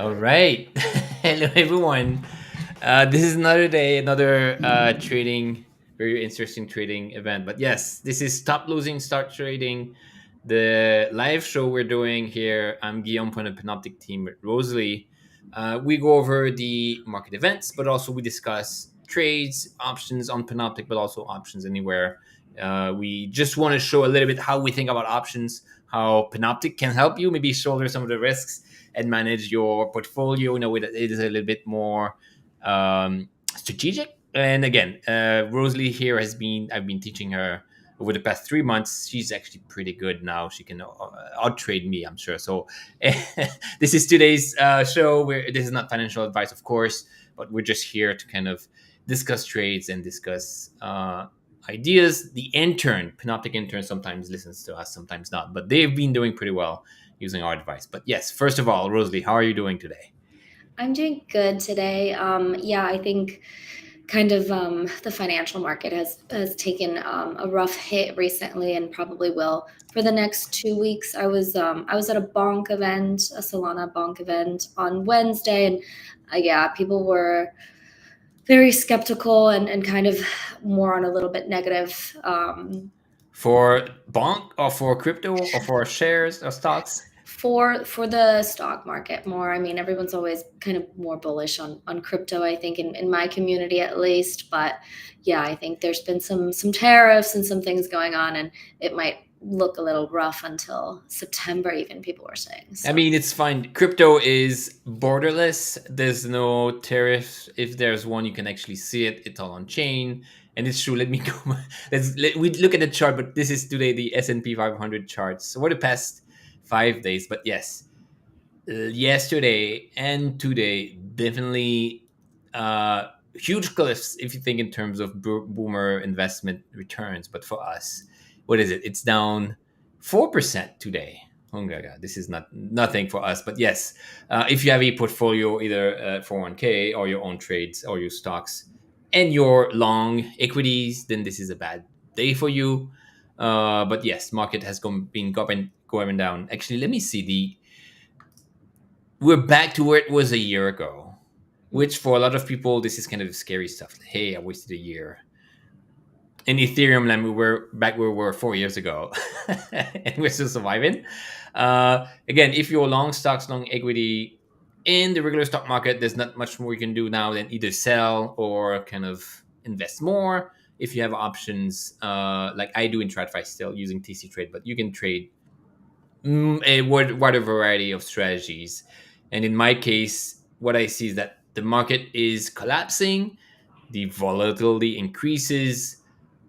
All right. Hello, everyone. This is another day, another very interesting trading event. But yes, this is Stop Losing, Start Trading, the live show we're doing here. I'm Guillaume from the Panoptic team with Rosalie. We go over the market events, but also we discuss trades, options on Panoptic, but also options anywhere. We just want to show a little bit how we think about options, how Panoptic can help you, maybe shoulder some of the risks and manage your portfolio in a way that it is a little bit more strategic. And again, Rosalie here I've been teaching her over the past 3 months. She's actually pretty good now. She can out trade me, I'm sure. So this is today's show where this is not financial advice, of course, but we're just here to kind of discuss trades and discuss ideas. The intern, Panoptic intern, sometimes listens to us, sometimes not, but they've been doing pretty well using our advice. But yes, first of all, Rosalie, how are you doing today? I'm doing good today. Yeah, I think the financial market has taken a rough hit recently and probably will for the next 2 weeks. I was at a bonk event, a Solana bonk event on Wednesday, and yeah, people were very skeptical and kind of more on a little bit negative. For bonk or for crypto or for shares or stocks? For the stock market more. I mean, everyone's always kind of more bullish on crypto, I think, in my community at least. But yeah, I think there's been some tariffs and some things going on, and it might look a little rough until September, even people were saying. I So mean, it's fine. Crypto is borderless. There's no tariff. If there's one, you can actually see it. It's all on chain, and it's true. Let me go. We look at the chart, but this is today the S&P 500 charts. So for the past 5 days, but yes, yesterday and today definitely huge cliffs if you think in terms of boomer investment returns. But for us, what is it? It's down 4% today. Oh my god, this is nothing for us. But yes, if you have a portfolio, either 401k or your own trades or your stocks, and your long equities, then this is a bad day for you. But yes, market has been going down. Actually, let me see the we're back to where it was a year ago, which for a lot of people, this is kind of scary stuff. Like, hey, I wasted a year. In Ethereum land, we were back where we were 4 years ago, and we're still surviving. Again, if you're long stocks, long equity in the regular stock market, there's not much more you can do now than either sell or kind of invest more. If you have options, like I do in TradFi still using TC Trade, but you can trade a wider variety of strategies. And in my case, what I see is that the market is collapsing, the volatility increases.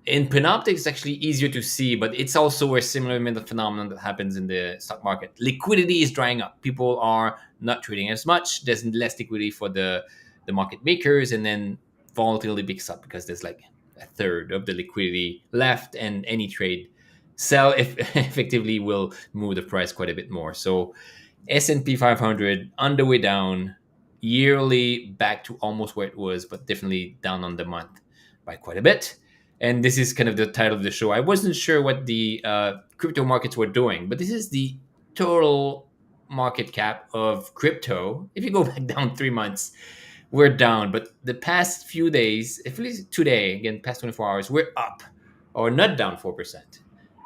In Panoptic, it's actually easier to see, but it's also a similar phenomenon that happens in the stock market. Liquidity is drying up. People are not trading as much. There's less liquidity for the market makers, and then volatility picks up because there's like a third of the liquidity left, and any trade sell if effectively will move the price quite a bit more. So S&P 500 on the way down, yearly back to almost where it was, but definitely down on the month by quite a bit. And this is kind of the title of the show. I wasn't sure what the crypto markets were doing, but this is the total market cap of crypto. If you go back down 3 months, we're down. But the past few days, at least today, again, past 24 hours, we're up or not down 4%.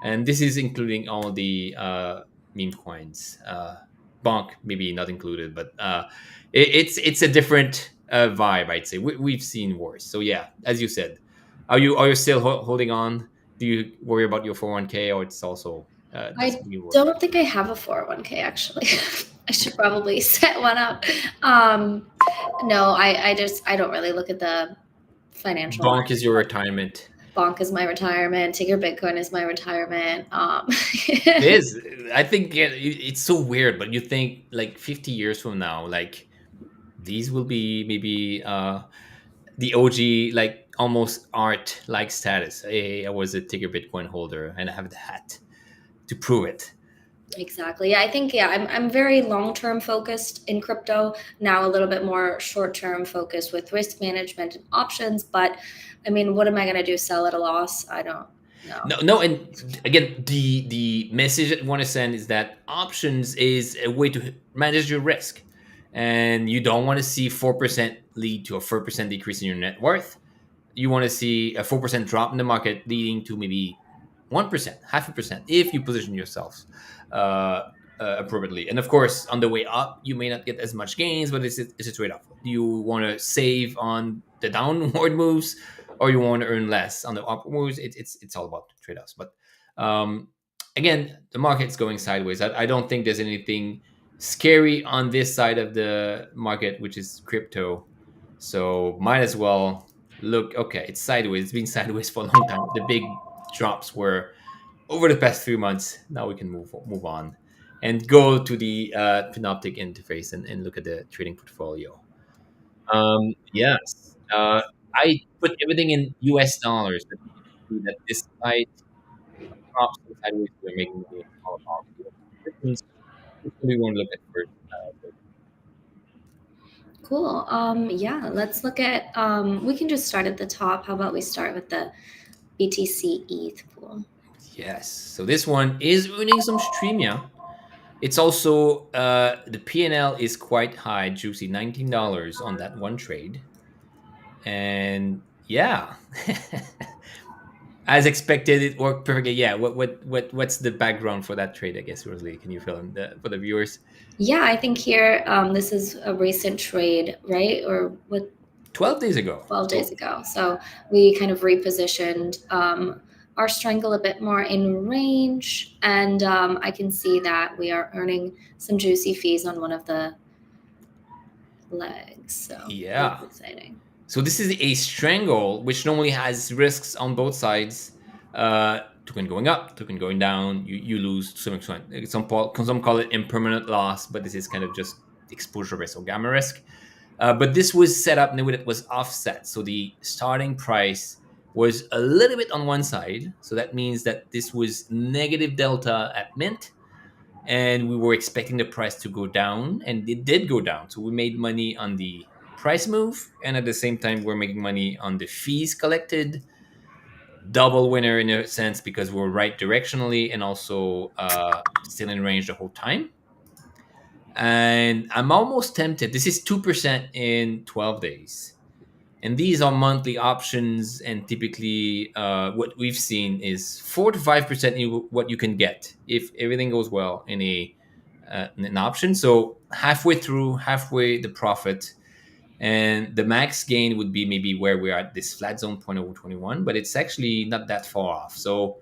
And this is including all the meme coins. Bonk, maybe not included, but it's a different vibe, I'd say. We've seen worse. So yeah, as you said, are you still holding on? Do you worry about your 401k, or it's also I doesn't you worry don't about? think I have a 401k actually. I should probably set one up. Um, no, I don't really look at the financial Bonk is market. your retirement. Bonk is my retirement. Take your Bitcoin is my retirement. It is. I think it's so weird, but you think like 50 years from now, like these will be maybe the OG, like almost art like status. Hey, I was a Ticker Bitcoin holder and I have the hat to prove it. Exactly. Yeah, I think I'm very long-term focused in crypto, now a little bit more short-term focused with risk management and options, but I mean, what am I going to do? Sell at a loss? I don't know. No, and again, the message that I want to send is that options is a way to manage your risk. and you don't want to see 4% lead to a 4% decrease in your net worth. You want to see a 4% drop in the market leading to maybe 1%, half a percent, if you position yourself uh, appropriately. And of course, on the way up, you may not get as much gains, but it's a trade off. Do you want to save on the downward moves, or you want to earn less on the upward moves? It's all about trade offs. But um, again, the market's going sideways. I don't think there's anything scary on this side of the market, which is crypto. So might as well look. Okay, it's sideways. It's been sideways for a long time. The big drops were over the past 3 months. Now we can move on and go to the Panoptic interface and look at the trading portfolio. Yes, I put everything in US dollars. But you can see that despite drops and sideways, we're making money on all of the positions. Which one do we want to look at first? Cool. Yeah, let's look at, we can just start at the top. How about we start with the BTC ETH pool? Yes. So this one is earning some streamia. It's also the PNL is quite high, juicy, $19 on that one trade, and yeah, as expected, it worked perfectly. Yeah. What's the background for that trade? I guess, Rosalie, can you fill in for the viewers? Yeah, I think here, this is a recent trade, right? Or what, 12 days ago. 12 days ago. So we kind of repositioned our strangle a bit more in range. And I can see that we are earning some juicy fees on one of the legs. So Yeah. that's exciting. So this is a strangle, which normally has risks on both sides. Token going up, token going down. You lose to some extent. Some call it impermanent loss, but this is kind of just exposure risk or gamma risk. But this was set up in a way that was offset. So the starting price was a little bit on one side. So that means that this was negative delta at mint. And we were expecting the price to go down, and it did go down. So we made money on the price move, and at the same time, we're making money on the fees collected. Double winner in a sense because we're right directionally and also still in range the whole time. And I'm almost tempted. This is 2% in 12 days. And these are monthly options. And typically, what we've seen is 4 to 5% in what you can get if everything goes well in an option. So halfway through, halfway the profit. And the max gain would be maybe where we're at this flat zone 0.021, but it's actually not that far off. So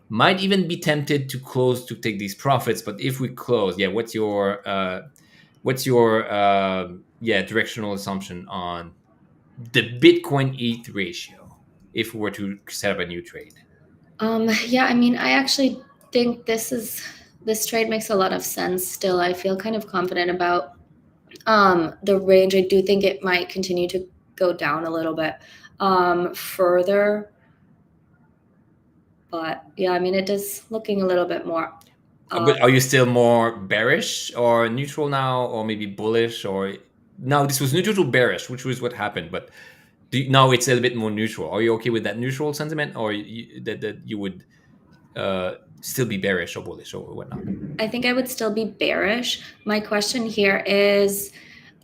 might even be tempted to close to take these profits. But if we close, yeah, what's your directional assumption on the Bitcoin ETH ratio if we were to set up a new trade? Yeah, I mean, I actually think this trade makes a lot of sense still. I feel kind of confident about the range. I do think it might continue to go down a little bit further. But yeah, I mean, it is looking a little bit more. But are you still more bearish or neutral now, or maybe bullish? Or now this was neutral to bearish, which was what happened. But now it's a little bit more neutral. Are you okay with that neutral sentiment, or that you would still be bearish or bullish or whatnot? I think I would still be bearish. My question here is,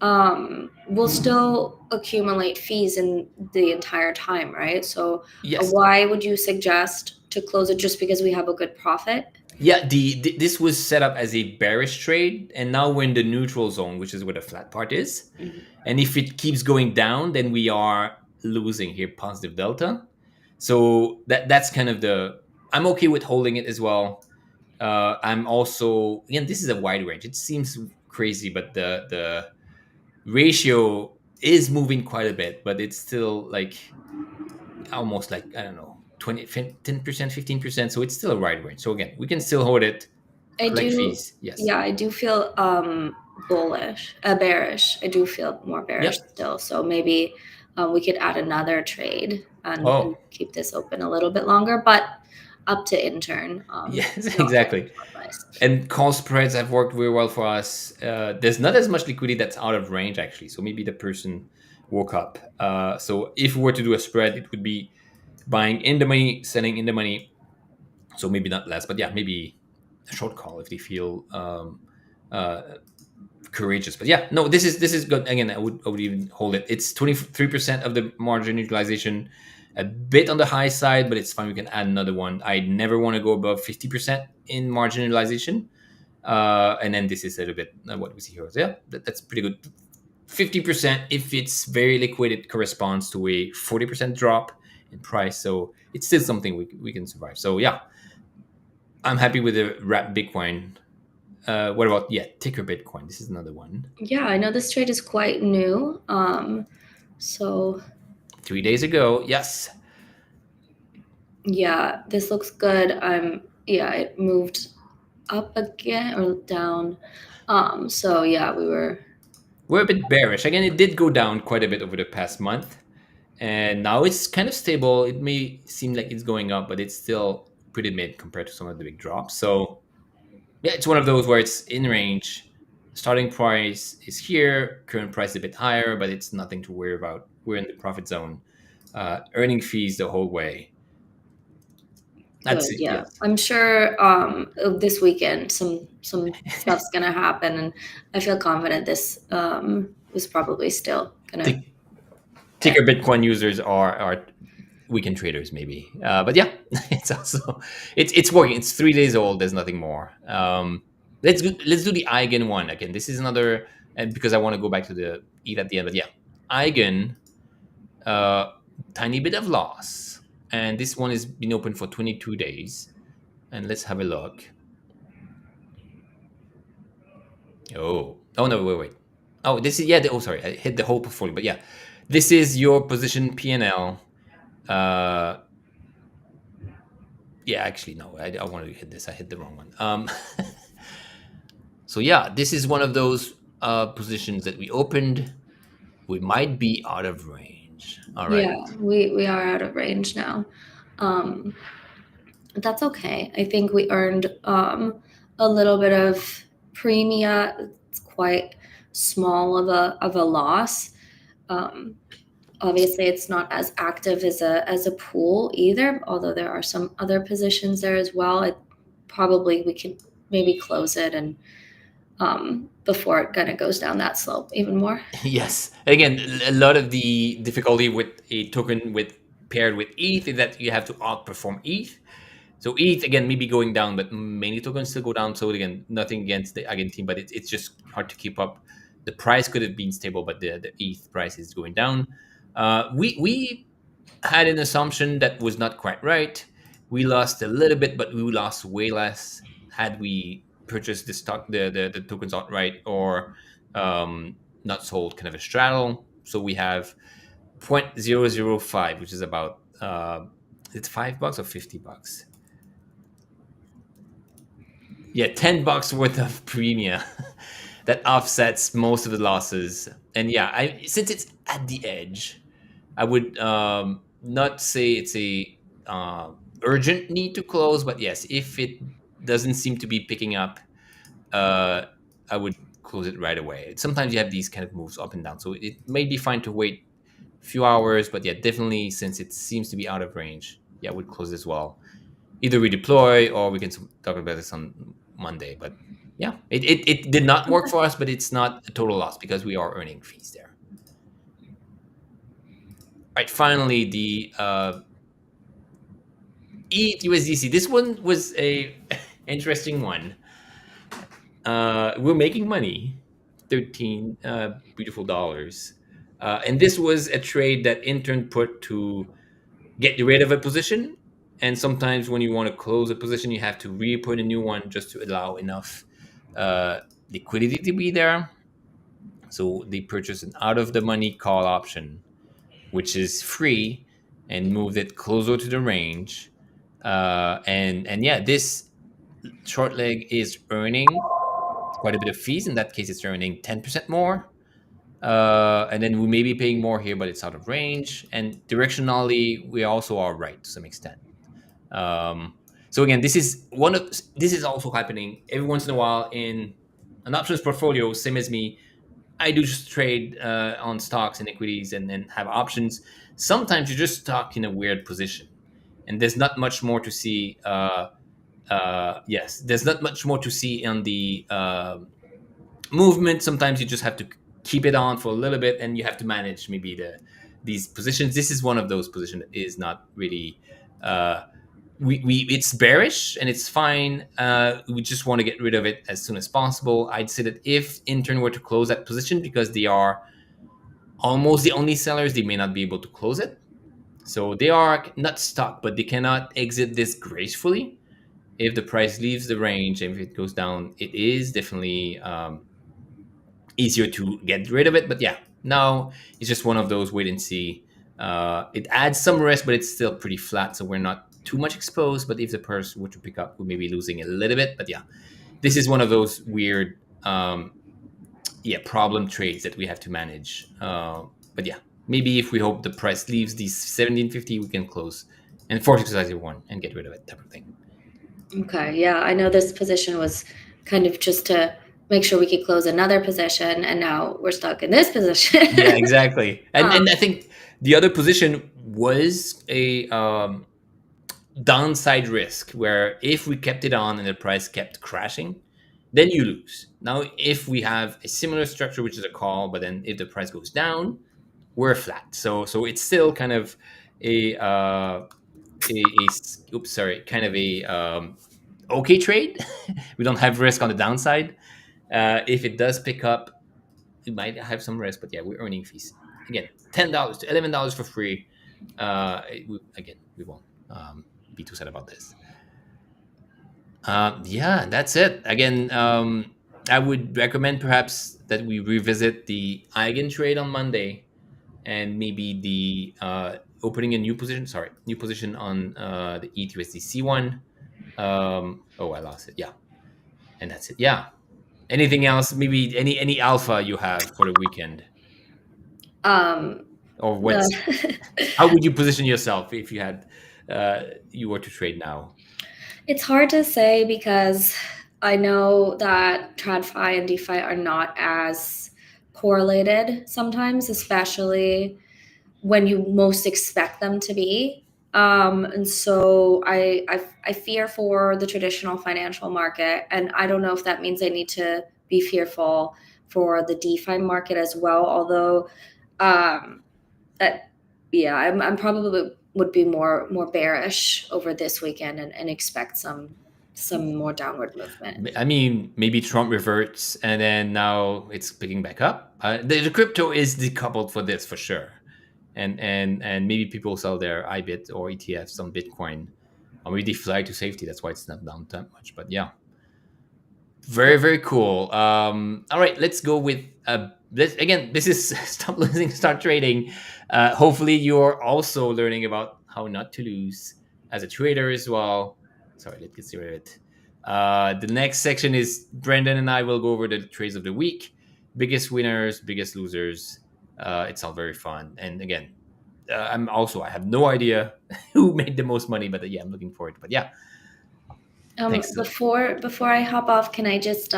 we'll still accumulate fees in the entire time, right? So Yes. why would you suggest to close it just because we have a good profit? Yeah, this was set up as a bearish trade, and now we're in the neutral zone, which is where the flat part is. Mhm. And if it keeps going down, then we are losing here positive delta. So that's kind of the. I'm okay with holding it as well. I'm also, again, this is a wide range. It seems crazy, but the ratio is moving quite a bit, but it's still like almost like, I don't know, 20, 10%, 15%. So it's still a wide range. So again, we can still hold it, I collect do, fees. Yes. yeah, I do feel bearish. I do feel more bearish Yep. still. So maybe we could add another trade and Oh, keep this open a little bit longer, but up to intern. yes, Not exactly. advice. And call spreads have worked very well for us. There's not as much liquidity that's out of range, actually. So maybe the person woke up. So if we were to do a spread, it would be buying in the money, selling in the money. So maybe not less, but yeah, maybe a short call if they feel courageous. But yeah, no, this is good. Again, I would even hold it. It's 23% of the margin utilization, a bit on the high side, but it's fine. We can add another one. I never want to go above 50% in margin utilization. And then this is a little bit what we see here. So yeah, that's pretty good. 50%, if it's very liquid, it corresponds to a 40% drop in price. So it's still something we can survive. So yeah, I'm happy with the wrap Bitcoin. What about, yeah, ticker Bitcoin? This is another one. Yeah, I know this trade is quite new. So 3 days ago, yes. yeah, this looks good. Yeah, it moved up again or down. So yeah, We're a bit bearish. Again, it did go down quite a bit over the past month. And now it's kind of stable. It may seem like it's going up, but it's still pretty mid compared to some of the big drops. So yeah, it's one of those where it's in range. Starting price is here. Current price is a bit higher, but it's nothing to worry about. We're in the profit zone. Earning fees the whole way. That's good. it. Yeah, Yes. I'm sure this weekend some stuff's gonna happen, and I feel confident this was probably still gonna. Tick- Ticker Bitcoin users are weekend traders maybe, but yeah, it's also it's working. It's 3 days old. There's nothing more. Let's do the Eigen one again. This is another, and because I want to go back to the ETH at the end, but yeah, Eigen, uh, tiny bit of loss, and this one has been open for 22 days, and let's have a look. Oh no, wait. Oh, this is, yeah. Oh, sorry, I hit the whole portfolio, but yeah, this is your position PNL. Uh, yeah, actually, no, I wanted to hit this. I hit the wrong one. So yeah, this is one of those positions that we opened. We might be out of range. All right. Yeah, we are out of range now. Um, that's okay. I think we earned a little bit of premia. It's quite small of a loss. Um, Obviously, it's not as active as a pool either. Although there are some other positions there as well. Probably we could maybe close it and before it kind of goes down that slope even more. Yes. Again, a lot of the difficulty with a token with paired with ETH is that you have to outperform ETH. So ETH again maybe going down, but many tokens still go down. So again, nothing against the Eigen team, but it's just hard to keep up. The price could have been stable, but the ETH price is going down. We had an assumption that was not quite right. We lost a little bit, but we lost way less had we purchased the stock, the tokens outright, or not sold, kind of a straddle. So we have 0.005, which is about it's $5 or $50. Yeah, $10 worth of premium that offsets most of the losses. And yeah, since it's at the edge, I would not say it's a urgent need to close, but yes, if it doesn't seem to be picking up, I would close it right away. Sometimes you have these kind of moves up and down, so it may be fine to wait a few hours, but yeah, definitely since it seems to be out of range, yeah, I would close as well. Either redeploy or we can talk about this on Monday. But yeah, it did not work for us, but it's not a total loss because we are earning fees there. Right, finally, the ETH USDC. This one was a interesting one. We're making money, 13 beautiful dollars. And this was a trade that Intern put to get rid of a position. And sometimes when you want to close a position, you have to re-put a new one just to allow enough liquidity to be there. So they purchased an out of the money call option, which is free, and moved it closer to the range. And yeah, this short leg is earning quite a bit of fees. In that case, it's earning 10% more. And then we may be paying more here, but it's out of range. And directionally, we also are right to some extent. So again, this is also happening every once in a while in an options portfolio. Same as me, I do just trade on stocks and equities, and then have options. Sometimes you're just stuck in a weird position, and there's not much more to see. Yes, there's not much more to see on the movement. Sometimes you just have to keep it on for a little bit, and you have to manage maybe these positions. This is one of those positions that is not really. Uh, we it's bearish and it's fine. We just want to get rid of it as soon as possible. I'd say that if Intern were to close that position, because they are almost the only sellers, they may not be able to close it. So they are not stuck, but they cannot exit this gracefully. If the price leaves the range and if it goes down, it is definitely easier to get rid of it. But yeah, now it's just one of those wait and see. It adds some risk, but it's still pretty flat, so we're not too much exposed. But if the purse were to pick up, we may be losing a little bit. But yeah, this is one of those weird, problem trades that we have to manage. But yeah, maybe if we hope the price leaves these 1750, we can close and force exercise one and get rid of it, type of thing. Okay, yeah, I know this position was kind of just to make sure we could close another position, and now we're stuck in this position. Yeah, exactly. And I think the other position was a downside risk where if we kept it on and the price kept crashing, then you lose. Now, if we have a similar structure, which is a call, but then if the price goes down, we're flat. So it's still kind of a oops, sorry, kind of a okay trade. We don't have risk on the downside. If it does pick up, we might have some risk, but yeah, we're earning fees. Again, $10 to $11 for free. Again, we won't be too sad about this. Yeah, that's it. Again, I would recommend perhaps that we revisit the Eigen trade on Monday, and maybe the opening a new position. Sorry, new position on the ETUSDC one. Oh, I lost it. Yeah, and that's it. Yeah. Anything else? Maybe any alpha you have for the weekend, or what's how would you position yourself if you had you were to trade now? It's hard to say because I know that TradFi and DeFi are not as correlated sometimes, especially when you most expect them to be. And so I fear for the traditional financial market, and I don't know if that means I need to be fearful for the DeFi market as well. Although, that yeah, I'm probably would be more bearish over this weekend and expect some more downward movement. I mean, maybe Trump reverts and then now it's picking back up. The crypto is decoupled for this for sure, and maybe people sell their IBIT or ETFs on Bitcoin, or maybe they fly to safety. That's why it's not down that much. But yeah, very cool. All right, let's go with this again. This is stop losing, start trading. Hopefully, you're also learning about how not to lose as a trader as well. Sorry, let's get rid of it. The next section is Brendan and I will go over the trades of the week, biggest winners, biggest losers. It's all very fun. And again, I have no idea who made the most money, but yeah, I'm looking forward. But yeah, thanks. Before I hop off, can I just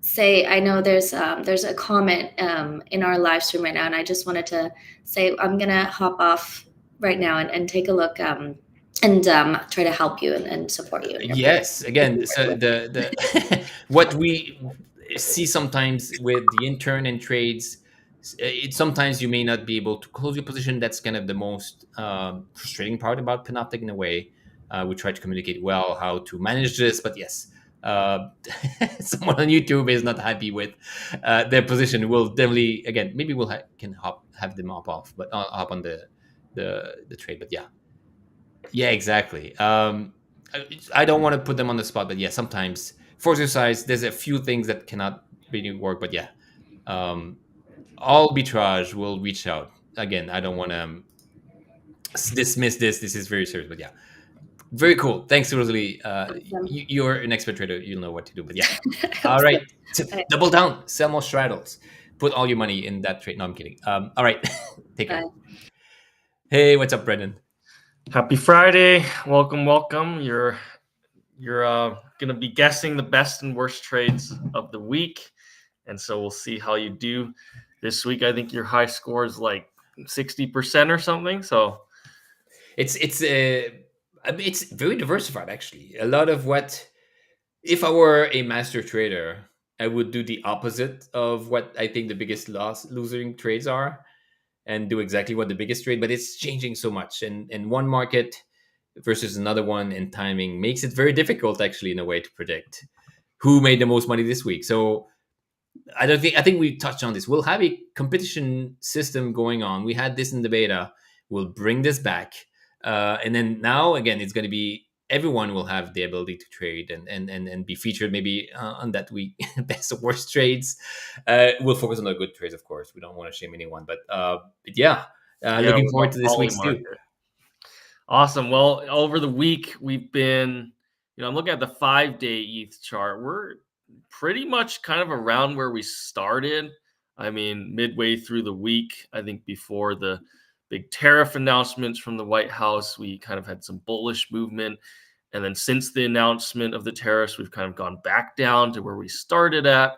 say I know there's a comment in our live stream right now, and I just wanted to say I'm gonna hop off right now and take a look and try to help you and support you. Yes, again, so the what we see sometimes with the intern and trades, sometimes you may not be able to close your position. That's kind of the most frustrating part about Panoptic in a way. We try to communicate well how to manage this, but yes, someone on YouTube is not happy with their position. We'll definitely again maybe we'll have them hop off, but hop on the trade. But yeah, exactly. I don't want to put them on the spot, but yeah, sometimes for exercise, there's a few things that cannot really work. But yeah, all arbitrage will reach out. Again, I don't want to dismiss this. This is very serious, but yeah, very cool. Thanks, Rosalie. You're an expert trader. You'll know what to do. But yeah, all right. So, double down. Sell more straddles. Put all your money in that trade. No, I'm kidding. All right. Take care. Hey, what's up, Brendan? Happy Friday. Welcome. You're gonna be guessing the best and worst trades of the week. And so we'll see how you do this week. I think your high score is like 60% or something. So it's very diversified actually. A lot of what if I were a master trader, I would do the opposite of what I think the biggest losing trades are, and do exactly what the biggest trade. But it's changing so much, and one market versus another one, and timing makes it very difficult, actually, in a way, to predict who made the most money this week. So I think we touched on this. We'll have a competition system going on. We had this in the beta. We'll bring this back, and then now again, it's going to be everyone will have the ability to trade and be featured maybe on that week best or worst trades. We'll focus on the good trades, of course. We don't want to shame anyone, but yeah, Yeah, looking we're forward about to this poly week's too. market. Awesome. Well, over the week, we've been, I'm looking at the 5-day ETH chart. We're pretty much kind of around where we started. I mean, midway through the week, I think before the big tariff announcements from the White House, we kind of had some bullish movement. And then since the announcement of the tariffs, we've kind of gone back down to where we started at.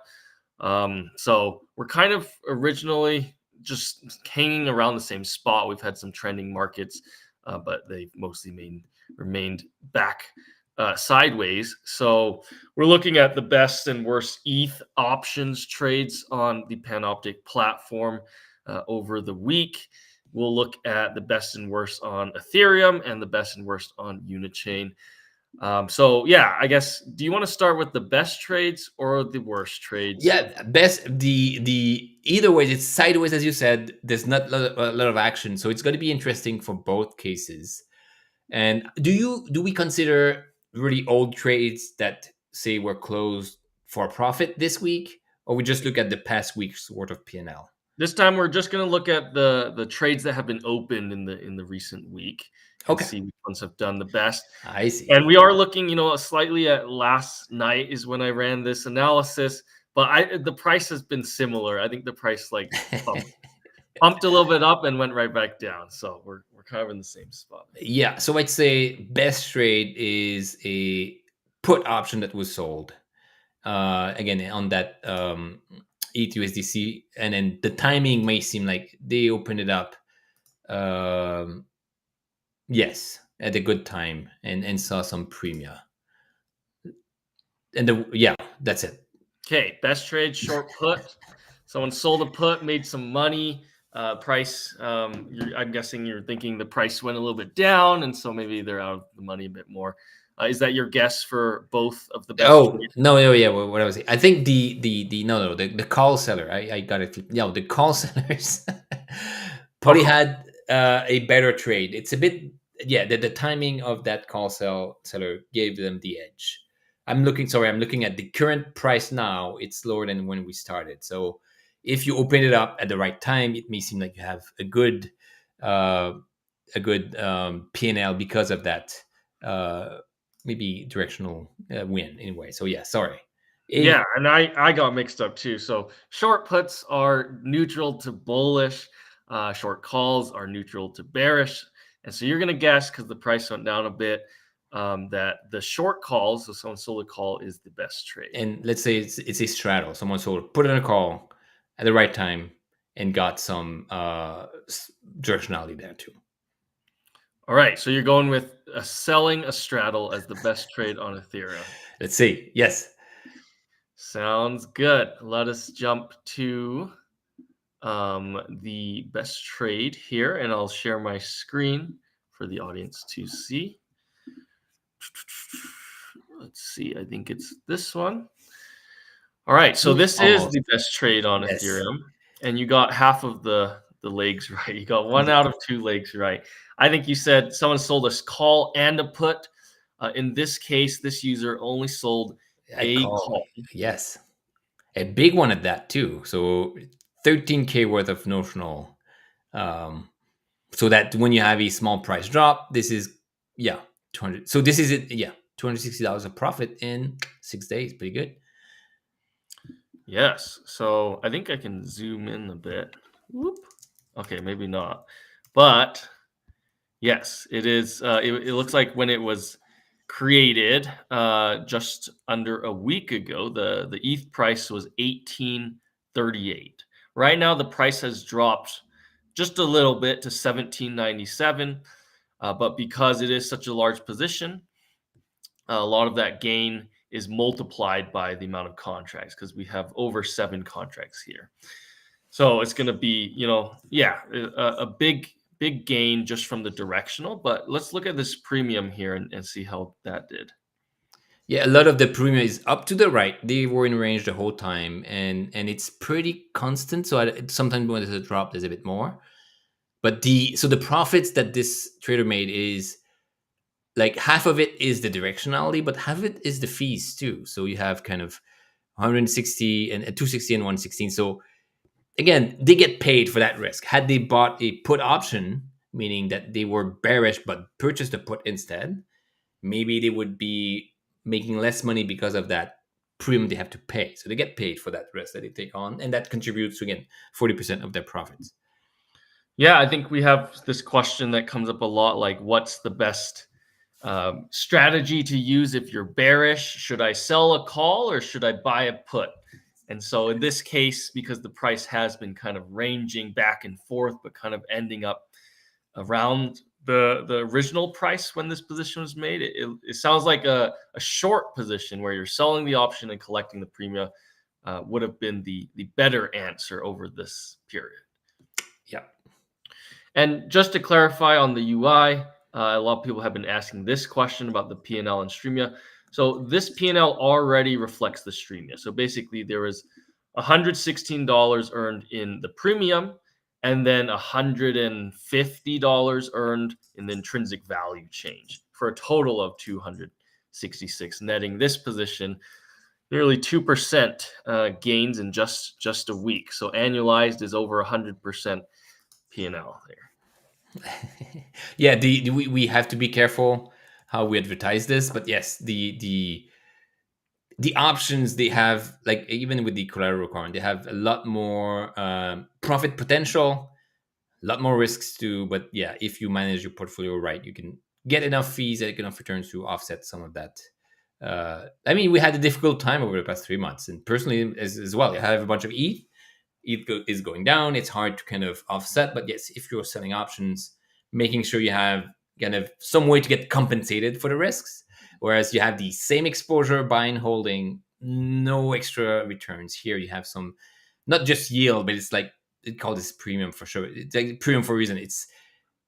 So we're kind of originally just hanging around the same spot. We've had some trending markets, but they've mostly remained back sideways. So we're looking at the best and worst ETH options trades on the Panoptic platform over the week. We'll look at the best and worst on Ethereum and the best and worst on Unichain. So yeah, I guess, do you want to start with the best trades or the worst trades? Yeah, best the either way, it's sideways, as you said. There's not a lot of action, so it's going to be interesting for both cases. And do we consider really old trades that say were closed for profit this week, or we just look at the past week's worth of P&L? This time we're just going to look at the trades that have been opened in the recent week and see which ones have done the best. I see. And we are looking, slightly at last night is when I ran this analysis, but the price has been similar. I think the price pumped a little bit up and went right back down. So we're kind of in the same spot. Yeah. So I'd say best trade is a put option that was sold. Again, on that ETHUSDC, and then the timing may seem like they opened it up. Yes, at a good time and saw some premia. And that's it. Okay, best trade, short put. Someone sold a put, made some money. Price, I'm guessing you're thinking the price went a little bit down, and so maybe they're out of the money a bit more. Is that your guess for both of the best? Trades? No, yeah. What I was saying, I think the call seller. I got it. No, the call sellers probably had a better trade. It's a bit, the timing of that call seller gave them the edge. I'm looking at the current price now. It's lower than when we started. So if you open it up at the right time, it may seem like you have a good P&L because of that. Maybe directional win anyway. So yeah, sorry. Yeah, and I got mixed up too. So short puts are neutral to bullish. Short calls are neutral to bearish. And so you're going to guess, because the price went down a bit, that the short calls, so someone sold a call, is the best trade. And let's say it's a straddle. Someone sold, put in a call at the right time and got some directionality there too. All right, so you're going with selling a straddle as the best trade on Ethereum. Let's see. Yes. Sounds good. Let us jump to the best trade here, and I'll share my screen for the audience to see. Let's see. I think it's this one. All right, so this is the best trade on Ethereum, and you got half of the legs right. You got 1 out of 2 legs right. I think you said someone sold a call and a put. In this case, this user only sold a call. Yes. A big one at that too. So 13K worth of notional. So that when you have a small price drop, this is 200. So this is it. Yeah, $260 of profit in 6 days. Pretty good. Yes. So I think I can zoom in a bit. Whoop. Okay, maybe not. But yes, it is. It looks like when it was created just under a week ago, the ETH price was 1838. Right now, the price has dropped just a little bit to 1797. But because it is such a large position, a lot of that gain is multiplied by the amount of contracts, because we have over 7 contracts here. So it's going to be, a big gain just from the directional. But let's look at this premium here and see how that did. Yeah, a lot of the premium is up to the right. They were in range the whole time, and it's pretty constant. So sometimes when there's a drop, there's a bit more. But the profits that this trader made is like half of it is the directionality, but half of it is the fees too. So you have kind of 160 and 260 and 116. So again, they get paid for that risk. Had they bought a put option, meaning that they were bearish but purchased a put instead, maybe they would be making less money because of that premium they have to pay. So they get paid for that risk that they take on, and that contributes to, again, 40% of their profits. Yeah, I think we have this question that comes up a lot, like what's the best strategy to use if you're bearish? Should I sell a call or should I buy a put? And so in this case, because the price has been kind of ranging back and forth, but kind of ending up around the original price when this position was made, it sounds like a short position where you're selling the option and collecting the premium would have been the better answer over this period. Yeah. And just to clarify on the UI, a lot of people have been asking this question about the P&L and Streamia. So this P&L already reflects the Streamia. So basically there was $116 earned in the premium, and then $150 earned in the intrinsic value change, for a total of $266, netting this position nearly 2% gains in just a week. So annualized is over 100% P&L there. Yeah, we have to be careful how we advertise this, but yes, the options they have, like even with the collateral requirement, they have a lot more profit potential, a lot more risks too. But yeah, if you manage your portfolio right, you can get enough fees and enough returns to offset some of that. I mean, we had a difficult time over the past 3 months, and personally as well. I have a bunch of ETH. ETH is going down. It's hard to kind of offset, but yes, if you're selling options, making sure you have kind of some way to get compensated for the risks. Whereas you have the same exposure, buying, holding, no extra returns. Here you have some, not just yield, but it's like, they call this premium for sure. It's like premium for a reason. It's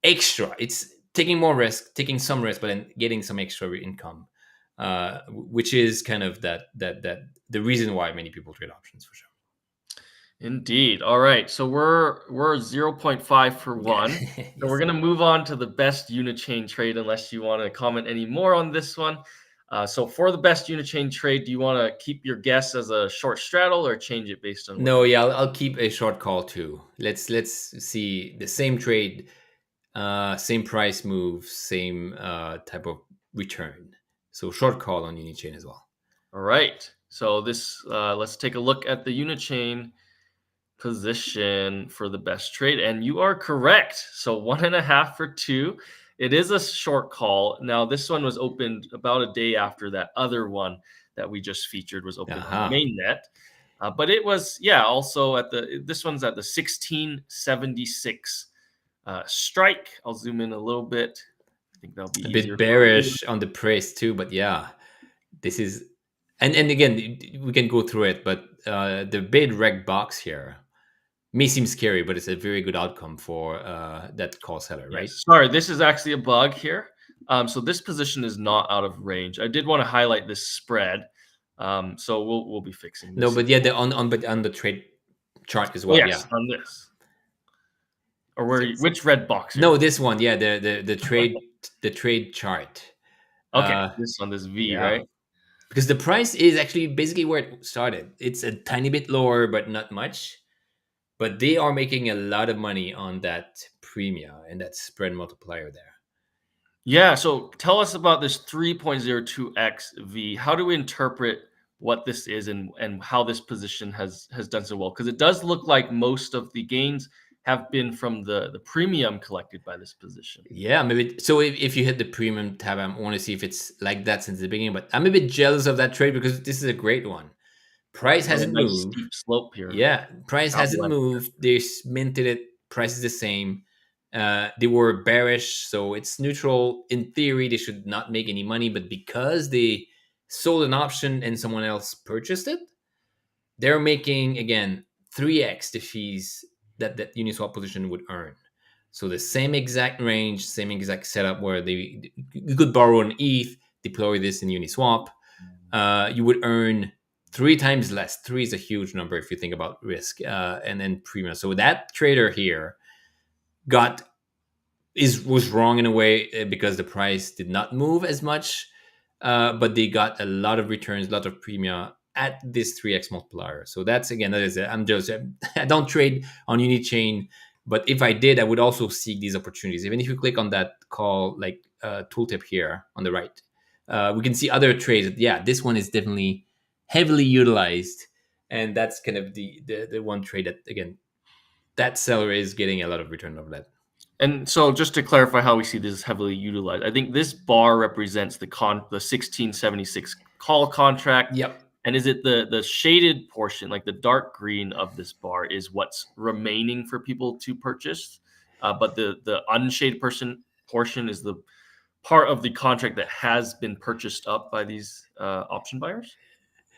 extra. It's taking more risk, taking some risk, but then getting some extra income, which is kind of that the reason why many people trade options for sure. Indeed. All right. So we're 0.5 for one. Yes. So we're going to move on to the best Unichain trade, unless you want to comment any more on this one. So for the best Unichain trade, do you want to keep your guess as a short straddle or change it based on? No, yeah, I'll keep a short call too. Let's see the same trade, same price move, same type of return. So short call on Unichain as well. All right. So this let's take a look at the Unichain position for the best trade, and you are correct. So 1.5 for 2. It is a short call. Now this one was opened about a day after that other one that we just featured was opened on mainnet, but it was also at this one's at the 1676 strike. I'll zoom in a little bit. I think that'll be a bit bearish on the price too, but yeah, this is and again we can go through it, but the bid reg box here may seem scary, but it's a very good outcome for that call seller, right? Yes. Sorry, this is actually a bug here. So this position is not out of range. I did want to highlight this spread. So we'll be fixing this. No, but yeah, on the trade chart as well. Yes, on this. Or which red box? Here? No, this one. Yeah, the trade chart. Okay, this on this V, right? Because the price is actually basically where it started. It's a tiny bit lower, but not much. But they are making a lot of money on that premium and that spread multiplier there. Yeah. So tell us about this 3.02x V. How do we interpret what this is and how this position has done so well? Because it does look like most of the gains have been from the premium collected by this position. Yeah, maybe. So if you hit the premium tab, I want to see if it's like that since the beginning. But I'm a bit jealous of that trade because this is a great one. Price hasn't moved. Steep slope here. Yeah, price hasn't moved. They minted it. Price is the same. They were bearish, so it's neutral. In theory, they should not make any money, but because they sold an option and someone else purchased it, they're making again 3x the fees that Uniswap position would earn. So the same exact range, same exact setup where you could borrow an ETH, deploy this in Uniswap, you would earn 3 times less. 3 is a huge number if you think about risk and then premium. So that trader here was wrong in a way because the price did not move as much, but they got a lot of returns, a lot of premium at this 3x multiplier. So that is it. I don't trade on Unichain, but if I did, I would also seek these opportunities. Even if you click on that call tooltip here on the right, we can see other trades. Yeah, this one is definitely heavily utilized, and that's kind of the one trade that, again, that seller is getting a lot of return over that. And so just to clarify how we see this heavily utilized, I think this bar represents the 1676 call contract. Yep. And is it the shaded portion, like the dark green of this bar, is what's remaining for people to purchase? But the unshaded portion is the part of the contract that has been purchased up by these option buyers?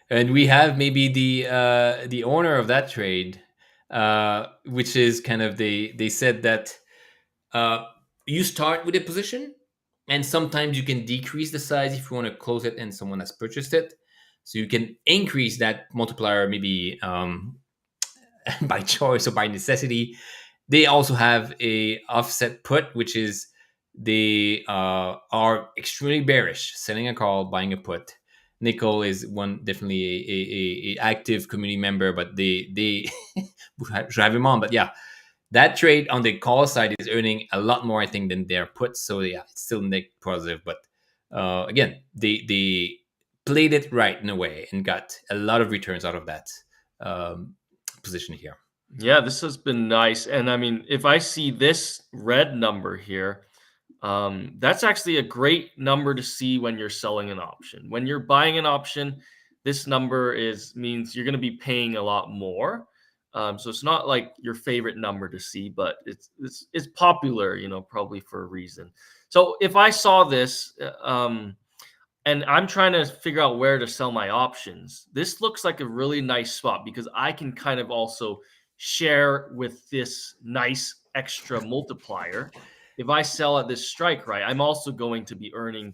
And we have maybe the owner of that trade, which is kind of they said that you start with a position, and sometimes you can decrease the size if you want to close it and someone has purchased it. So you can increase that multiplier maybe by choice or by necessity. They also have a offset put, which is they are extremely bearish, selling a call, buying a put. Nickel is one definitely a active community member, but they drive him on. But yeah, that trade on the call side is earning a lot more, I think, than their puts. So yeah, it's still net positive. But again, they played it right in a way and got a lot of returns out of that position here. Yeah, this has been nice. And I mean, if I see this red number here, that's actually a great number to see when you're selling an option. When you're buying an option, this number means you're going to be paying a lot more. So it's not like your favorite number to see, but it's popular, probably for a reason. So if I saw this, and I'm trying to figure out where to sell my options, this looks like a really nice spot because I can kind of also share with this nice extra multiplier. If I sell at this strike, right, I'm also going to be earning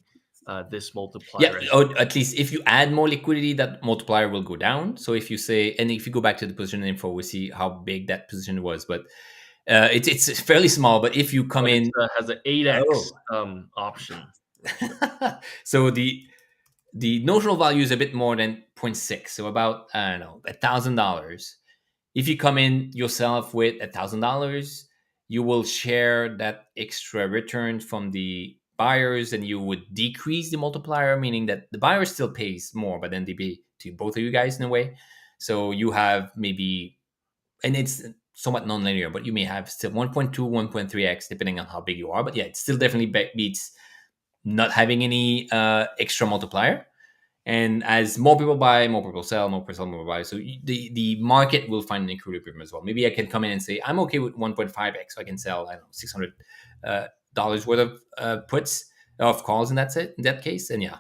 this multiplier. Yeah, or at least if you add more liquidity, that multiplier will go down. So if you say, and if you go back to the position info, we see how big that position was. But it's fairly small. But if you come in, it has an 8x option. So the notional value is a bit more than 0.6, so about, I don't know, $1,000. If you come in yourself with $1,000, you will share that extra return from the buyers, and you would decrease the multiplier, meaning that the buyer still pays more, but then they pay to both of you guys in a way. So you have maybe, and it's somewhat non-linear, but you may have still 1.2, 1.3x depending on how big you are. But yeah, it still definitely beats not having any extra multiplier. And as more people buy, more people sell, more people sell, more people buy. So the market will find an equilibrium as well. Maybe I can come in and say, I'm okay with 1.5x. So I can sell, I don't know, $600 worth of puts, of calls in that case. And yeah.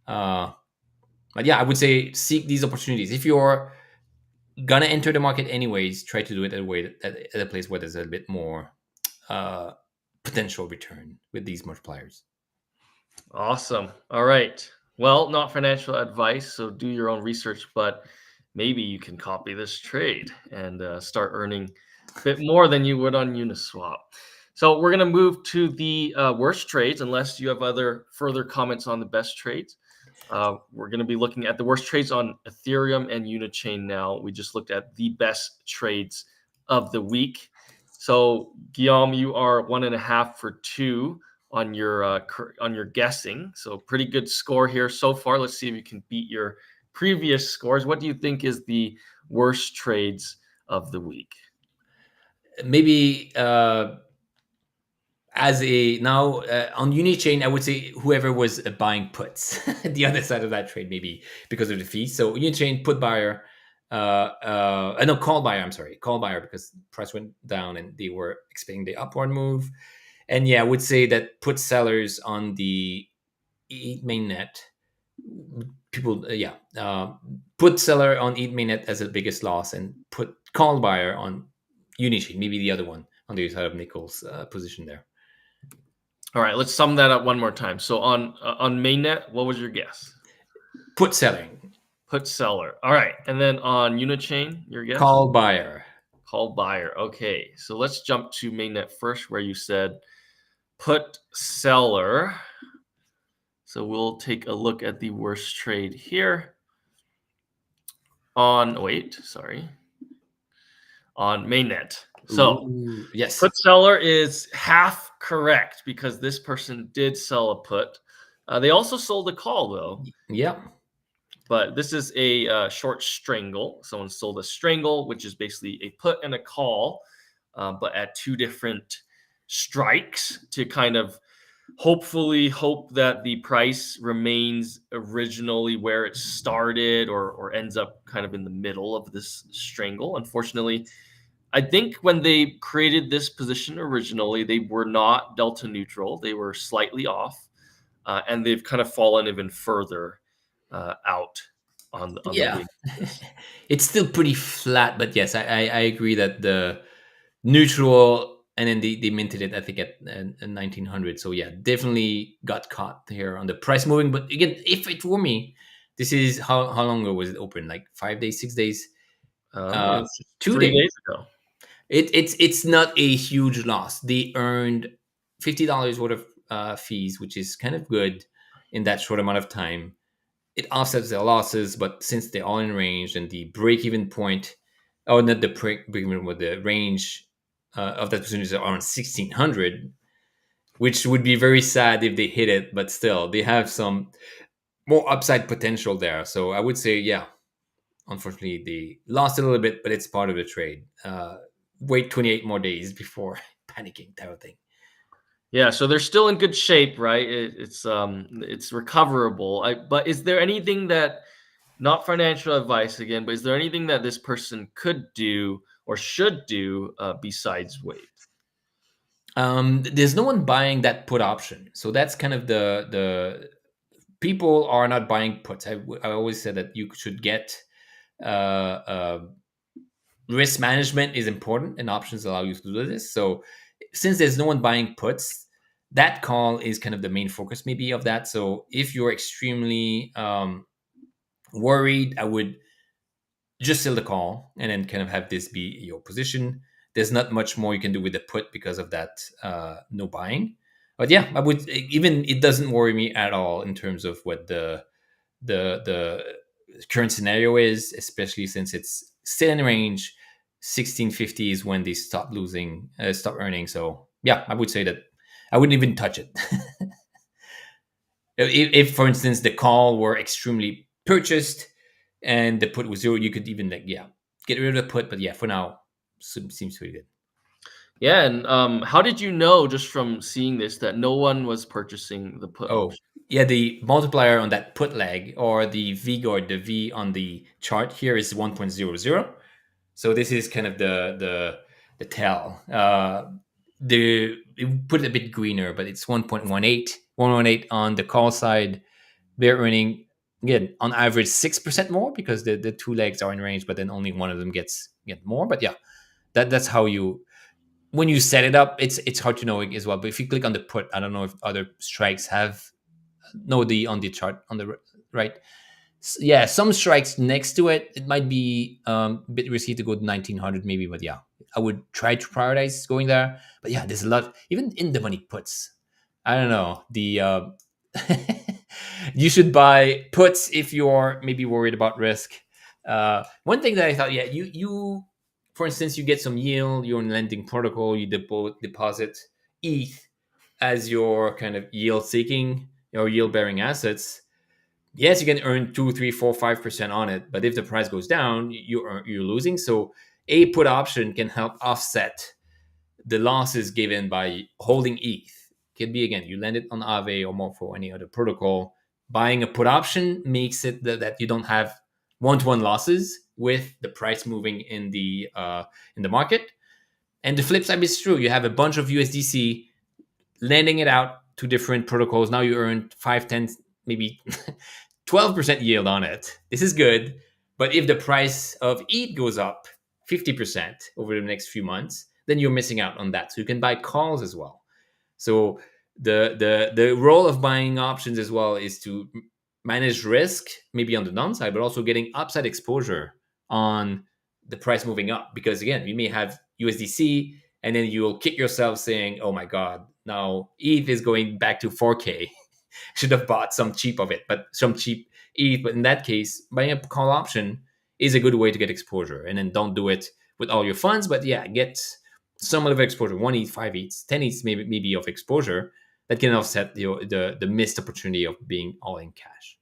But yeah, I would say seek these opportunities. If you're going to enter the market anyways, try to do it at a place where there's a bit more potential return with these multipliers. Awesome. All right. Well, not financial advice, so do your own research, but maybe you can copy this trade and start earning a bit more than you would on Uniswap. So we're going to move to the worst trades, unless you have other further comments on the best trades. We're going to be looking at the worst trades on Ethereum and Unichain now. We just looked at the best trades of the week. So Guillaume, you are 1.5 for 2 on your guessing. So pretty good score here so far. Let's see if you can beat your previous scores. What do you think is the worst trades of the week? Maybe on Unichain, I would say whoever was buying puts, the other side of that trade, maybe because of the fees. So Unichain put buyer, call buyer. I'm sorry, call buyer, because price went down and they were expecting the upward move. And yeah, I would say that put sellers on the mainnet people, put seller on ETH mainnet as the biggest loss, and put call buyer on Unichain, maybe the other one on the other side of Nicole's position there. All right, let's sum that up one more time. So on mainnet, what was your guess? Put selling. Put seller. All right, and then on Unichain, your guess? Call buyer. Call buyer. Okay, so let's jump to mainnet first, where you said put seller. So we'll take a look at the worst trade here. On mainnet. So Ooh, yes, put seller is half correct because this person did sell a put. They also sold a call though. Yeah. But this is a short strangle. Someone sold a strangle, which is basically a put and a call, but at two different strikes to kind of hopefully hope that the price remains originally where it started or ends up kind of in the middle of this strangle. Unfortunately, I think when they created this position originally, they were not delta neutral. They were slightly off, and they've kind of fallen even further out on the Yeah. big. It's still pretty flat, but yes, I agree that the neutral, and then they minted it, I think, at 1900. So yeah, definitely got caught here on the price moving. But again, if it were me, this is how long ago was it open? Like 5 days, 6 days, It's 2 3 days. days ago. It's not a huge loss. They earned $50 worth of fees, which is kind of good in that short amount of time. It offsets their losses, but since they're all in range and the break-even point, or not the break-even, but the range of that percentage is around 1600, which would be very sad if they hit it, but still they have some more upside potential there. So I would say, yeah, unfortunately they lost a little bit, but it's part of the trade. Wait 28 more days before panicking, type of thing. Yeah, so they're still in good shape, right? It's recoverable. But is there anything that, not financial advice again, but is there anything that this person could do or should do besides wait? There's no one buying that put option, so that's kind of the people are not buying puts. I always said that you should get risk management is important, and options allow you to do this. So since there's no one buying puts, that call is kind of the main focus maybe of that. So if you're extremely worried, I would just sell the call and then kind of have this be your position. There's not much more you can do with the put because of that no buying. But yeah, I would, even it doesn't worry me at all in terms of what the current scenario is, especially since it's still in range. 1650 is when they stop losing, stop earning. So yeah, I would say that I wouldn't even touch it. if for instance the call were extremely purchased and the put was 0, you could even get rid of the put. But yeah, for now, seems pretty good. Yeah, and how did you know just from seeing this that no one was purchasing the put? Oh, yeah, the multiplier on that put leg, or the VGORD, the V on the chart here, is 1.00. So this is kind of the tell. It put it a bit greener, but it's 1.18 on the call side. They're earning, again, on average 6% more because the two legs are in range, but then only one of them gets more. But yeah, that's how you, when you set it up, it's hard to know as well. But if you click on the put, I don't know if other strikes have on the chart on the right. Yeah, some strikes next to it. It might be a bit risky to go to 1900 maybe, but yeah, I would try to prioritize going there. But yeah, there's a lot, even in the money puts. I don't know, the you should buy puts if you're maybe worried about risk. One thing that I thought, yeah, you for instance, you get some yield, you're in lending protocol, you deposit ETH as your kind of yield seeking or yield bearing assets. Yes, you can earn 2, 3, 4, 5% on it, but if the price goes down, you're losing. So a put option can help offset the losses given by holding ETH. Could be, again, you lend it on Aave or Morpho or any other protocol. Buying a put option makes it that you don't have one-to-one losses with the price moving in the market. And the flip side is true. You have a bunch of USDC, lending it out to different protocols. Now you earn 5, 10, maybe 12% yield on it. This is good. But if the price of ETH goes up 50% over the next few months, then you're missing out on that. So you can buy calls as well. So the role of buying options as well is to manage risk, maybe on the downside, but also getting upside exposure on the price moving up. Because again, you may have USDC and then you'll kick yourself saying, oh my God, now ETH is going back to 4K. Should have bought some cheap of it, but some cheap ETH. But in that case, buying a call option is a good way to get exposure. And then don't do it with all your funds, but yeah, get some of exposure, 1 ETH, 5 ETH, 10 ETH maybe of exposure that can offset the missed opportunity of being all in cash.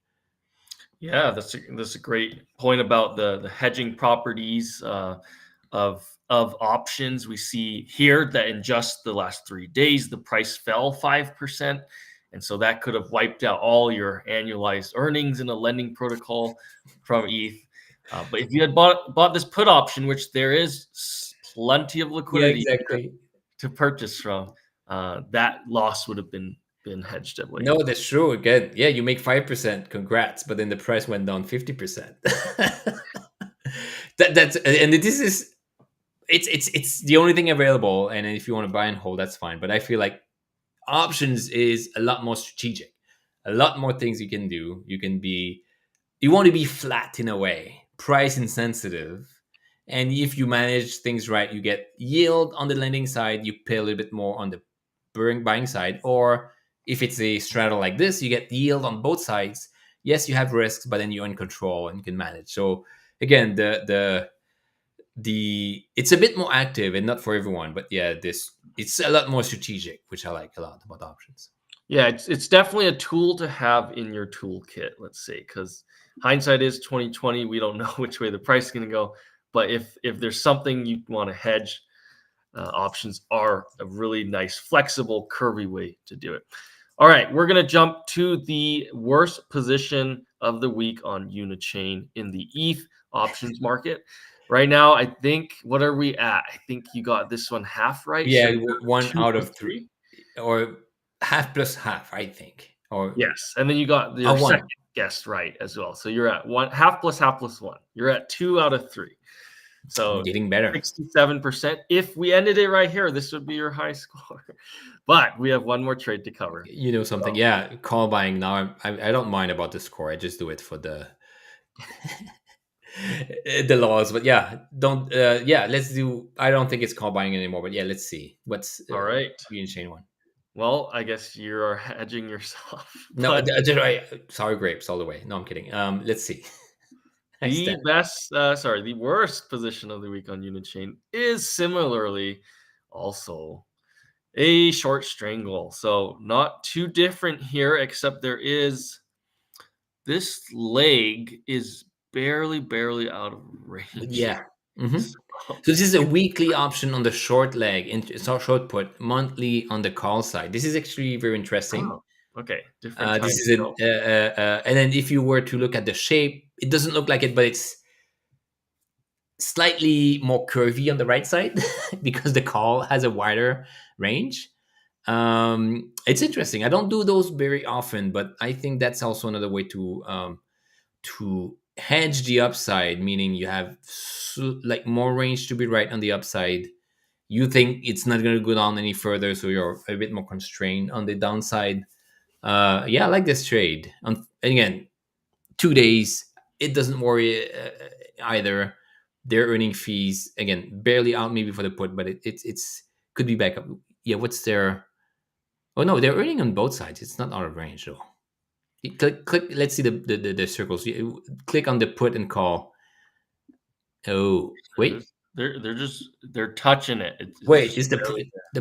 Yeah, that's a great point about the hedging properties of options. We see here that in just the last 3 days, the price fell 5%. And so that could have wiped out all your annualized earnings in a lending protocol from ETH. But if you had bought this put option, which there is plenty of liquidity to purchase from, that loss would have been hedged away. No, that's true. Again, yeah, you make 5%. Congrats, but then the price went down 50%. That's and this is it's the only thing available. And if you want to buy and hold, that's fine. But I feel like options is a lot more strategic. A lot more things you can do. You want to be flat in a way, price insensitive. And if you manage things right, you get yield on the lending side, you pay a little bit more on the buying side. Or if it's a straddle like this, you get yield on both sides. Yes, you have risks, but then you're in control and can manage. So again, it's a bit more active and not for everyone, but yeah, it's a lot more strategic, which I like a lot about options. Yeah, it's definitely a tool to have in your toolkit, let's say, because hindsight is 2020. We don't know which way the price is going to go. But if there's something you want to hedge, options are a really nice, flexible, curvy way to do it. All right, we're going to jump to the worst position of the week on Unichain in the ETH options market. Right now, I think, what are we at? I think you got this one half right. Yeah, so 1 out of 3. Or half plus half, I think. Or yes, and then you got your second guess right as well. So you're at half plus 1. You're at 2 out of 3. So getting better. 67%. If we ended it right here, this would be your high score. But we have one more trade to cover. You know something? So, yeah, call buying now. I don't mind about the score. I just do it for the the laws. But yeah, don't. Let's do. I don't think it's call buying anymore. But yeah, let's see. What's all right? Unichain one. Well, I guess you're hedging yourself. No, sorry, grapes all the way. No, I'm kidding. Let's see. The worst position of the week on Unichain is similarly also a short strangle. So not too different here, except there is this leg is barely out of range. Yeah. Mm-hmm. So this is a weekly option on the short leg, short put, monthly on the call side. This is actually very interesting. Oh, okay, different. This is and then if you were to look at the shape, it doesn't look like it, but it's slightly more curvy on the right side because the call has a wider range. It's interesting. I don't do those very often, but I think that's also another way to hedge the upside, meaning you have like more range to be right on the upside. You think it's not going to go down any further, so you're a bit more constrained on the downside. I like this trade. And again, 2 days, it doesn't worry either. They're earning fees again, barely out maybe for the put, but it's could be back up. Yeah, what's their? Oh no, they're earning on both sides. It's not out of range though. Click. Let's see the circles. Click on the put and call. Oh wait, they're touching it. Wait, is the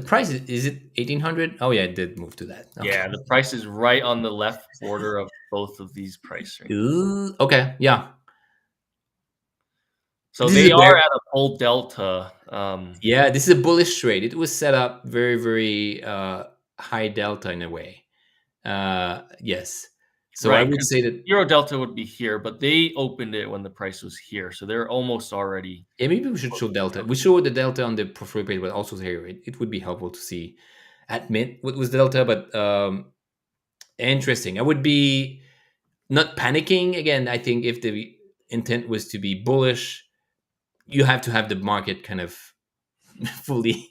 price? Is it 1800? Oh yeah, it did move to that. Okay. Yeah, the price is right on the left border of both of these price ranges. Ooh, okay, yeah. So they are at a bull delta. Yeah, this is a bullish trade. It was set up very, very high delta in a way. Yes. So right, I would say that Euro delta would be here, but they opened it when the price was here. So they're almost already. Yeah, maybe we should show delta. We show the delta on the portfolio page, but also here. It would be helpful to see at mid what was delta, but interesting. I would be not panicking. Again, I think if the intent was to be bullish, you have to have the market kind of fully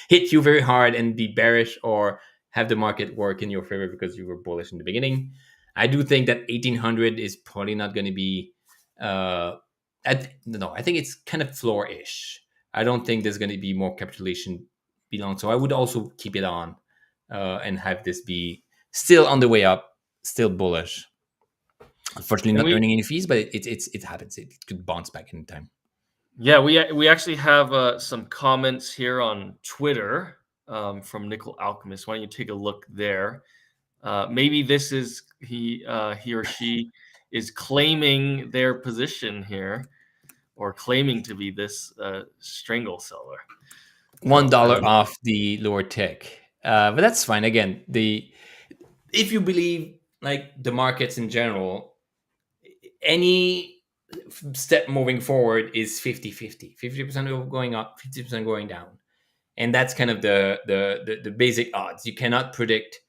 hit you very hard and be bearish, or have the market work in your favor because you were bullish in the beginning. I do think that 1800 is probably not going to be no, I think it's kind of floor-ish. I don't think there's going to be more capitulation beyond, so I would also keep it on and have this be still on the way up, still bullish. Unfortunately, And not we earning any fees, but it happens. It could bounce back anytime. Yeah, we actually have some comments here on Twitter from Nickel Alchemist. Why don't you take a look there? Maybe this is he or she is claiming their position here, or claiming to be this strangle seller. $1 off the lower tick, but that's fine. Again, if you believe like the markets in general, any step moving forward is 50% going up, 50% going down, and that's kind of the basic odds. You cannot predict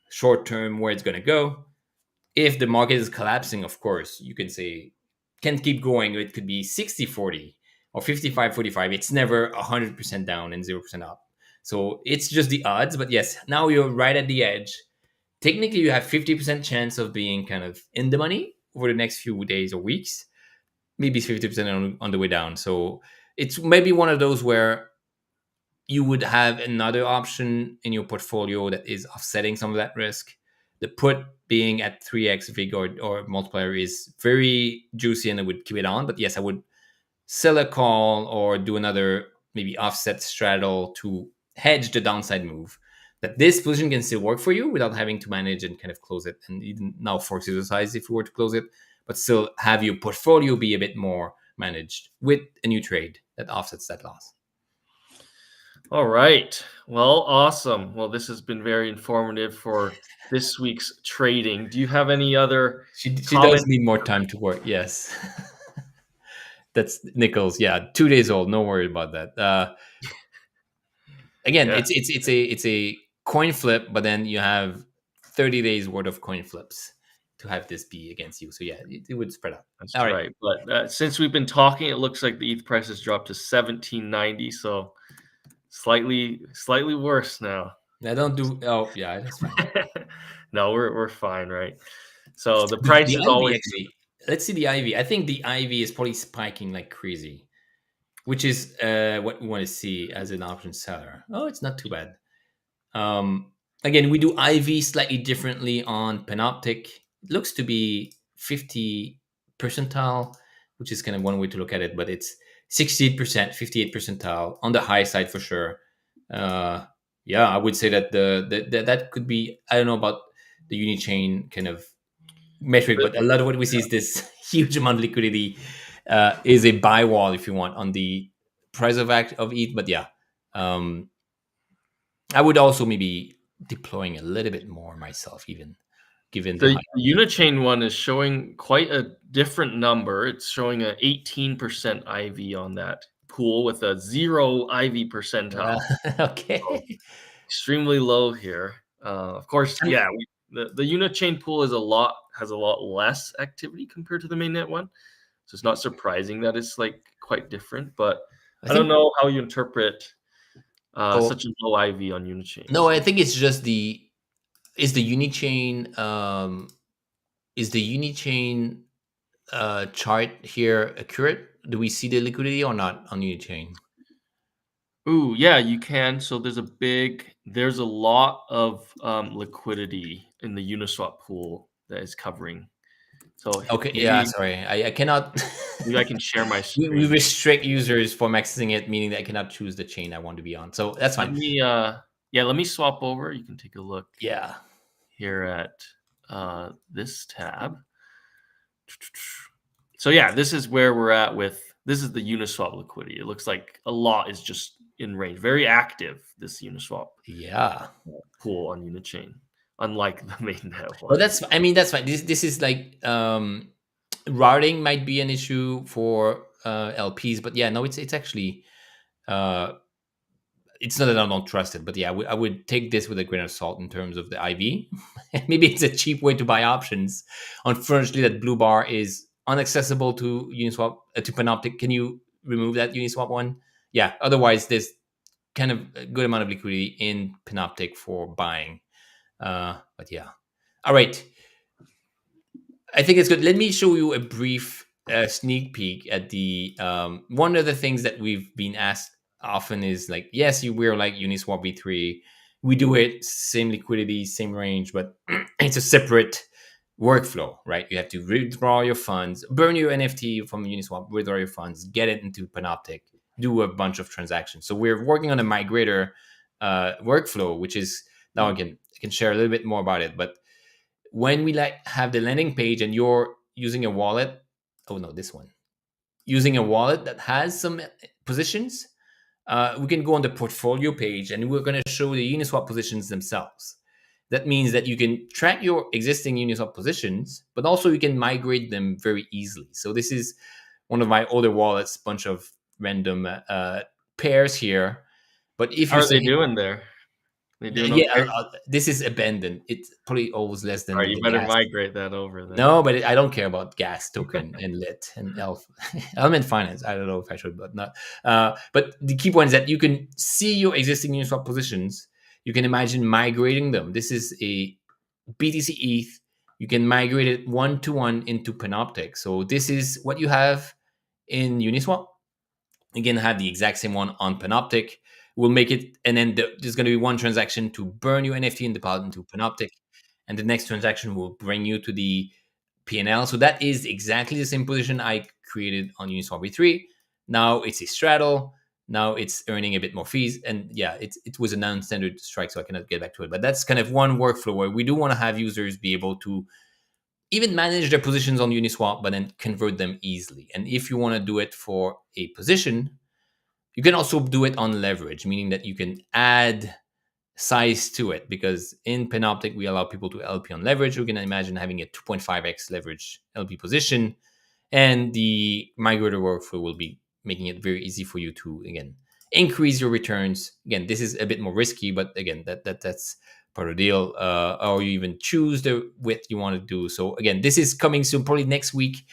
short term where it's going to go. If the market is collapsing, of course you can say can't keep going. It could be 60-40 or 55-45. It's never 100% down and 0% up. So it's just the odds. But yes, now you're right at the edge. Technically you have 50% chance of being kind of in the money over the next few days or weeks, maybe 50% on the way down. So it's maybe one of those where you would have another option in your portfolio that is offsetting some of that risk. The put being at 3x VIG or multiplier is very juicy, and I would keep it on. But yes, I would sell a call or do another maybe offset straddle to hedge the downside move. That this position can still work for you without having to manage and kind of close it, and even now force exercise if you were to close it, but still have your portfolio be a bit more managed with a new trade that offsets that loss. All right. Well, awesome. Well, this has been very informative for this week's trading. Do you have any other She does comments? need more time to work. Yes. That's Nichols. Yeah, 2 days old. No worry about that. Again, Yeah. it's a coin flip, but then you have 30 days worth of coin flips to have this be against you. So yeah, it would spread out. That's All right. But since we've been talking, it looks like the ETH price has dropped to 1790. So slightly worse now. I don't do. Oh yeah, that's fine. No, we're fine, right? So the price The is IV always actually. Let's see the IV. I think the IV is probably spiking like crazy, which is what we want to see as an option seller. Oh, it's not too bad. Again, we do IV slightly differently on Panoptic. It looks to be 50 percentile, which is kind of one way to look at it, but it's 68%, 58 percentile on the high side for sure. Yeah, I would say that that could be. I don't know about the Unichain kind of metric, but a lot of what we see is this huge amount of liquidity is a buy wall if you want on the price of ETH. But yeah, I would also maybe deploying a little bit more myself, even given the Unichain one is showing quite a different number. It's showing a 18% IV on that pool with a 0 IV percentile. Okay, so extremely low here. Of course, yeah, the Unichain pool has a lot less activity compared to the mainnet one, so it's not surprising that it's like quite different. But I don't know how you interpret such a low IV on Unichain. No, I think it's just the Unichain chart here accurate? Do we see the liquidity or not on Unichain? Ooh, yeah, you can. So there's a lot of liquidity in the Uniswap pool that is covering. So okay, yeah, sorry, I cannot. Maybe I can share my screen. We restrict users from accessing it, meaning that I cannot choose the chain I want to be on. So that's fine. Let me swap over. You can take a look. Yeah. Here at this tab. So yeah, this is where we're at this is the Uniswap liquidity. It looks like a lot is just in range. Very active, this Uniswap pool on Unichain, unlike the mainnet one. Well, that's fine. This is like routing might be an issue for LPs, but yeah, no, it's actually it's not that I don't trust it, but yeah, I would take this with a grain of salt in terms of the IV. Maybe it's a cheap way to buy options. Unfortunately, that blue bar is inaccessible to Uniswap, to Panoptic. Can you remove that Uniswap one? Yeah. Otherwise, there's kind of a good amount of liquidity in Panoptic for buying. But yeah. All right. I think it's good. Let me show you a brief sneak peek at the one of the things that we've been asked often is like, yes, we're like Uniswap V3. We do it, same liquidity, same range, but it's a separate workflow, right? You have to withdraw your funds, burn your NFT from Uniswap, withdraw your funds, get it into Panoptic, do a bunch of transactions. So we're working on a migrator workflow, which is now again, I can share a little bit more about it, but when we like have the landing page and you're using a wallet, oh no, this one, using a wallet that has some positions, we can go on the portfolio page and we're going to show the Uniswap positions themselves. That means that you can track your existing Uniswap positions, but also you can migrate them very easily. So this is one of my older wallets, bunch of random pairs here. But if How you are they say, doing there? They doing yeah, okay? this is abandoned. It's probably always less All than right, you the better gas. migrate that over then. No, but I don't care about gas token and lit and elf element finance. I don't know if I should, but not. But the key point is that you can see your existing Uniswap positions. You can imagine migrating them. This is a BTC ETH. You can migrate it 1-to-1 into Panoptic. So this is what you have in Uniswap. Again, have the exact same one on Panoptic. We'll make it, and then there's going to be one transaction to burn your NFT and deposit into Panoptic, and the next transaction will bring you to the PNL. So that is exactly the same position I created on Uniswap V3. Now it's a straddle. Now it's earning a bit more fees, and yeah, it was a non-standard strike, so I cannot get back to it. But that's kind of one workflow where we do want to have users be able to even manage their positions on Uniswap, but then convert them easily. And if you want to do it for a position, you can also do it on leverage, meaning that you can add size to it, because in Panoptic, we allow people to LP on leverage. We can imagine having a 2.5x leverage LP position, and the migrator workflow will be making it very easy for you to, again, increase your returns. Again, this is a bit more risky, but again, that's part of the deal. Or you even choose the width you want to do. So again, this is coming soon, probably next week.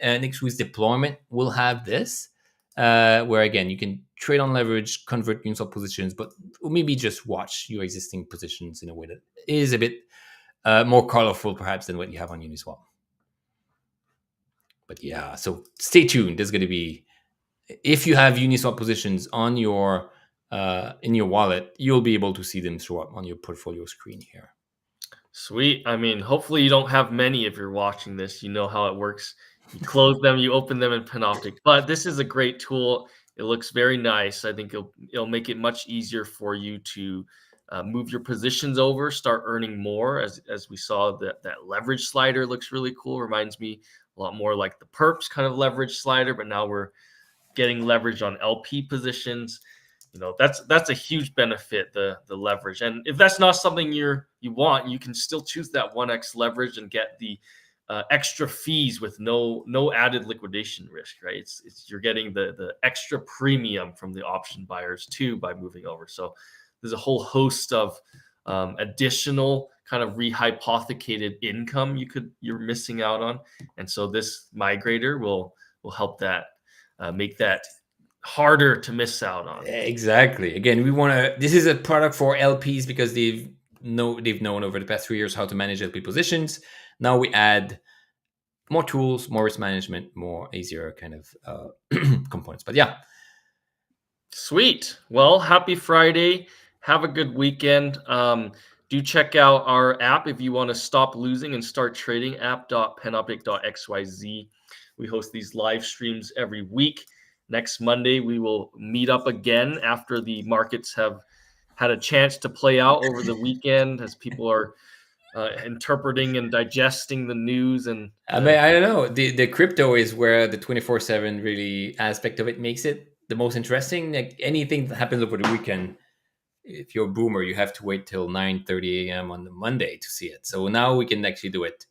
Next week's deployment will have this, where again, you can trade on leverage, convert Uniswap positions, but maybe just watch your existing positions in a way that is a bit more colorful, perhaps, than what you have on Uniswap. But yeah, so stay tuned. There's going to be, if you have Uniswap positions on your in your wallet, you'll be able to see them show up on your portfolio screen here. Sweet. I mean, hopefully you don't have many if you're watching this. You know how it works. You close them, you open them in Panoptic. But this is a great tool. It looks very nice. I think it'll make it much easier for you to move your positions over, start earning more. As we saw, that leverage slider looks really cool. Reminds me a lot more like the perps kind of leverage slider, but now we're getting leverage on LP positions. You know, that's a huge benefit, the leverage. And if that's not something you want, you can still choose that 1x leverage and get the extra fees with no added liquidation risk, right? It's you're getting the extra premium from the option buyers too by moving over. So there's a whole host of additional kind of rehypothecated income you're missing out on. And so this migrator will help that make that harder to miss out on. Exactly. Again, we want to. This is a product for LPs because they've known over the past 3 years how to manage LP positions. Now we add more tools, more risk management, more easier kind of components. But yeah, sweet. Well, happy Friday. Have a good weekend. Do check out our app if you want to stop losing and start trading. app.panoptic.xyz. We host these live streams every week. Next Monday, we will meet up again after the markets have had a chance to play out over the weekend, as people are interpreting and digesting the news. And I mean, I don't know. The crypto is where the 24/7 really aspect of it makes it the most interesting. Like anything that happens over the weekend, if you're a boomer, you have to wait till 9:30 a.m. on the Monday to see it. So now we can actually do it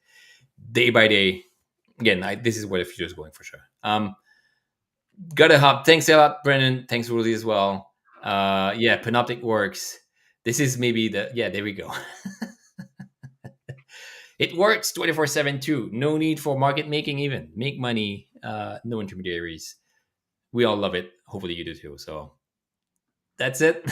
day by day. Again, this is where the future is going for sure. Gotta hop. Thanks a lot, Brennan. Thanks, Rudy, as well. Yeah, Panoptic works. This is maybe there we go. It works 24/7 too. No need for market making even. Make money, no intermediaries. We all love it. Hopefully you do too. So that's it.